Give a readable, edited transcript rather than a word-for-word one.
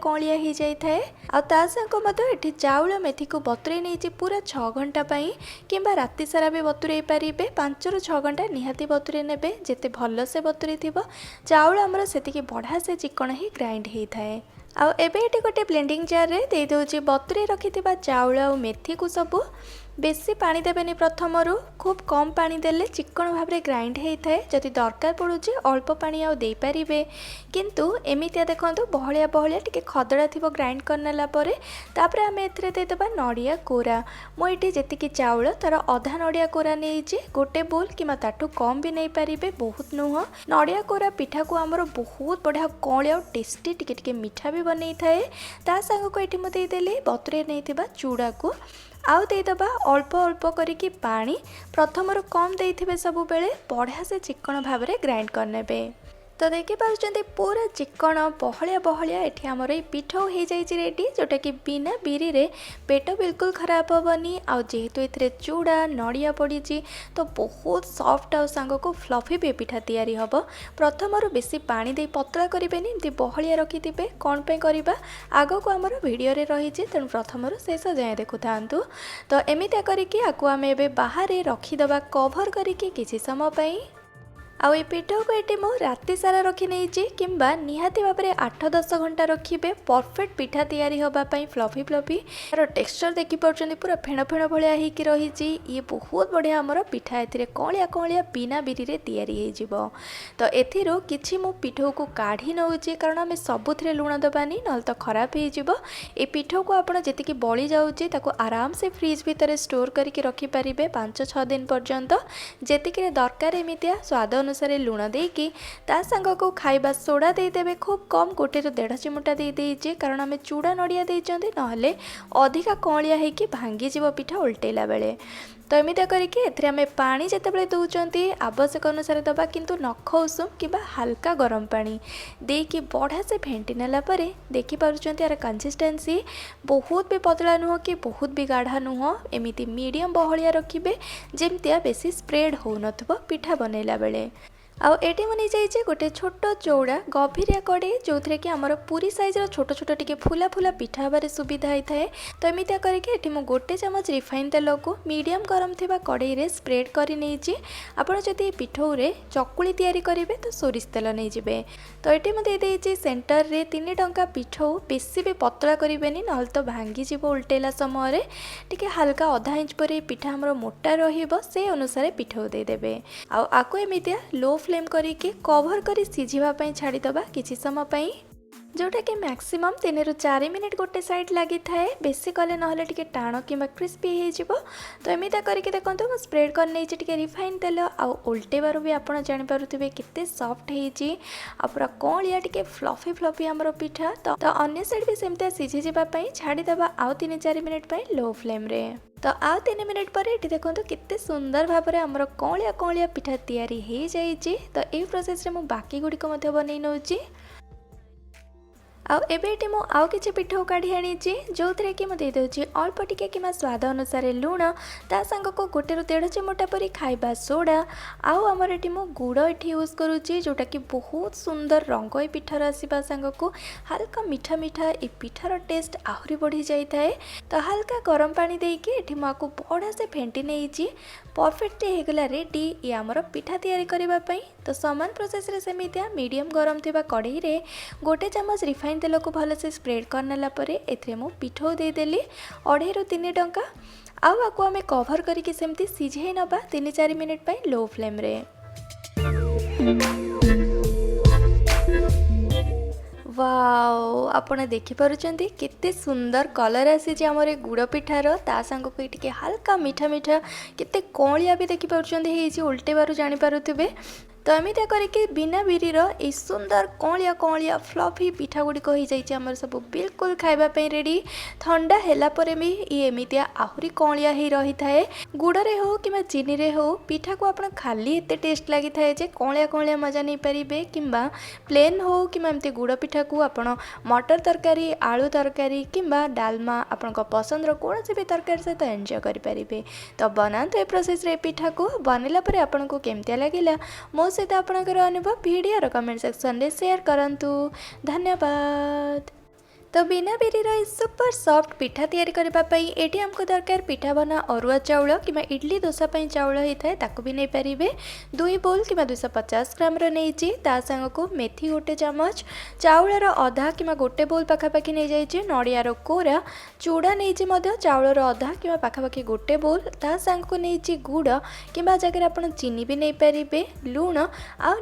कौलिया हो जाए। आ संग ये चाउल मेथी को बतुरे नहीं पूरा 6 घंटा कि राति सारा भी बतुरे पारे। 5 ରୁ 6 घंटा निहाती बतुरे ने जिते भल से बतुरी थी चाउल आमर से बढ़िया से चिकन ही ग्राइंड होता है। आउ एबे ये गोटे ब्लेंडिंग जार रे दे दउची बतुरे रखि चाउल आ मेथी को सबू बेसी पानी देवेनि। प्रथम खूब कम पानी देले चिकन भाव में ग्राइंड होता है। जदि दरकार पड़ुची अल्प पानी आउ दे पारिबे, किंतु एमितिया देखंतु बहलिया बहलिया टिके खदड़ा थिबो ग्राइंड करनेला परे तापरे आमे एथिरे दे देबा नडिया कोरा। मो एठी जेतिकी चाउल तार आधा नडिया कोरा नेइची, गोटे बोल किमा ताटू कम भी नहीं पारिबे, बहुत नुह। नडिया कोरा पिठा को हमर बहुत बढ़िया कौलिया और टेस्टी टिके टिके मीठा भी बनै थाए। ता संग को एठी म दे देली बतुरे नैथिबा चूड़ा को आउ देदबा अल्प अल्प करिकी पानी। प्रथम कम देथिबे सब बेले बढ़िया से चिकन भाव में ग्राइंड करनेबे। तो देखि पारुचंती पूरा चिकन बहलिया बहलिया एठी हमर ए पिठो हो जाई रेडी, जोटा कि बिना बिरी रे पेट बिल्कुल खराब हेबनी। आ जेहेतु एथिरे चूड़ा नड़िया पड़ी तो बहुत सॉफ्ट आ सांग को फ्लफी भी पिठा तैयारी हबो। प्रथम बेसी पानी दे पतला करेनि, एमती बहलिया रखिथिबे। कौन पे करबा आग को हमर वीडियो रे रही, तेणु प्रथम शेष जाए देखु थांतु। तो एमितिया करिकी आकु आमे एबे बाहर रखिदबा कवर करिकी किछि समय पई। आउ ये पिठ को ये राति सारा रखी नहीं किंबा निहाती भाव में 8-10 घंटा रखिए परफेक्ट पिठा तैयारी होगापाई फ्लफी फ्लफी। यार टेक्सचर देखी पार्टी पूरा फेण फेण भाया होगी रही। ये बहुत बढ़िया आमर पिठा ए कौलिया कौलिया बिना बिरी रे तैयारी हो। तो एथिरो किछि मु पिठो को काढ़ी नौची, कारण आम सबुथिरे लुण दबानी ना तो खराब हो। ये पिठो को आपड़ जी बड़ी जाऊँगी ताको आराम से फ्रिज भितर स्टोर करके रखिपारे 5-6 दिन पर्यंत। जेतिकी दरकार एमितिया स्वाद अनुसार लुण देकी ता संग को खाइबा सोडा देदेवे खूब कम, 1-1.5 चिमुटा दे दीजिए, कारण आम चूड़ा नड़िया देइचंती नहले अधिका कौलिया होगी भांगी जीव पिठा उल्टेला बेले। तो एमितिया करके एथिरे आमे पानी जेतेबेले दउचंती आवश्यक अनुसार दबा, किंतु नख उषुम किबा हल्का गरम पानी देकी बढ़िया से फेंटी नेला परे देखि पारुचंती यार कंसिस्टेंसी बहुत भी पतला नुह कि बहुत भी गाढ़ा नुह, एमिति मीडियम बहलिया रखिबे जेमतिया बेसी स्प्रेड हो नथबो पिठा बनैला बेले। आउ एटी मुझे जाइए गोटे छोट चौड़ा गभीरिया कड़े जो थी कि आमर पूरी साइज छोट छोट टिके फुला फुला पिठा हबार सुविधा होता है। तो एमितिया करके मुझे गोटे चामच रिफाइन तेल को मीडियम गरम थिबा कड़ई रे स्प्रेड कर नहीं। आपड़ जदि पिठौ रे चकुली तैयारी करेंगे तो सोरिष तेल नहीं जाए। तो ये मुझे देदेची सेंटर रे 3 टंका पिठौ, बेसी भी पतला करेनि ना तो भांगी जीव उल्टेला समय टिके हल्का आधा इंच पर पिठा आमर मोटा रहिबो, से अनुसार पिठौ देदेबे। आको एमितिया लो फ्लेम करिके कवर करी सिझिबा पई छाड़ी दबा किछि समय पई, जोटा कि मैक्सिमम 3 ରୁ 4 मिनिट गोटे साइड लगी थाए। बेसी कले नहले टिके टाण कि क्रिस्पी हो। तो एमितिया करके देखो मैं स्प्रेड कर नहीं टिके रिफाइन तेल आउ उल्टेबार भी आप जानीपारे केते सॉफ्ट होती पूरा कौलिया टिके फ्लफी फ्लफी आमर पिठा। तो अन्य साइड भी सेमती सिझी जावाई छाड़ीदबा आउ 3-4 मिनिट पर लो फ्लेम रे। तो आउ 3 मिनिट पर ये देखो केते सुंदर भाव में आमर कौलिया कौलिया पिठा तैयारी हो जाइए। तो ये प्रोसेस रे मु बाकी गुड़िक बन नौची। आउ एबे एटी मु आउ किछि पिठौ काढ़ी आनी जो थे कि मुझे देदे अल्प टिके कि स्वाद अनुसार लुण, ता संग को 1-1.5 चिमुटा परी खाइबा सोडा। आउ आमर एटी मु गुड़ एटी यूज करुच्ची, जोटा कि बहुत सुंदर रंग ए पिठार आसवा सांग को हल्का मीठा मीठा ए पिठार टेस्ट आहरी बढ़ी जाए। तो हल्का गरम पानी देकी एटी मुझे बढ़िया से फेंटी नहीं परफेक्टली होगला रेडी ये आमर पिठा तैयारी करबा पई। तो समान प्रोसेस रे सेमितिया मीडियम गरम थिबा कढ़ई रे गोटे चामच रिफाइन तेल को भल से स्प्रेड करनेला परे एथरे मु पिठौ दे देली 2.5 ରୁ 3 टंका। आउ आको आमे कवर करिके सेमती सिझेई नबा 3-4 मिनिट पई लो फ्लेम रे। वाओ आपण देखिपारुचंती केते सुंदर कलर आसी आमर गुड़ पिठार, ता संग को टिके हल्का मीठा मीठा केते कौलिया भी देखिपारुचंती हेछि उल्टेबारु जानि पारुथिबे। तो एमितिया करके बिना बिरीर ये सुंदर कौलिया कौलिया फ्लफी पिठा गुड़िक हो जाइए आमर सब बिल्कुल खाइबापी रेडी। ठंडा हैला परे भी ये एमितिया आहुरी कौलिया ही रही थाए। गुड़े हो कि चीनी रे हो पिठा को आप खाली एते टेस्ट लगी थाए जे कौलिया कौलिया मजा नहीं पारे, किंबा प्लेन हो कि एमती गुड़ पिठा को आप मटर तरकारी आलू तरकारी किंबा डालमा आपण पसंदर कौन भी तरकारी सहित एंजॉय करेंगे। तो बनाते प्रोसेस रे पिठा को बनला परे आपन को केमतिया लगिला मो सहित आपणकर अनुभव वीडियो कमेंट सेक्शन रे शेयर करंतु। धन्यवाद। तो बिना बिरी सुपर सॉफ्ट पिठा तैयारी करबा पई एठी हमको दरकार पिठा बना अरुआ चाउल कि इडली डोसा पई चाउल होता है ताकू भी नहीं पारे 2 बोल कि 250 ग्राम नहीं ता संग को मेथी गोटे चमच चाउलर अधा कि गोटे बोल पाखापाखि नहीं जाइए नड़ियार कोरा चूड़ा नहीं चाउलर अधा कि पाखापाखि गोटे बोल ता संग को नहीं गुड़ कि जगह आप चीनी भी नहीं पारे लुण आ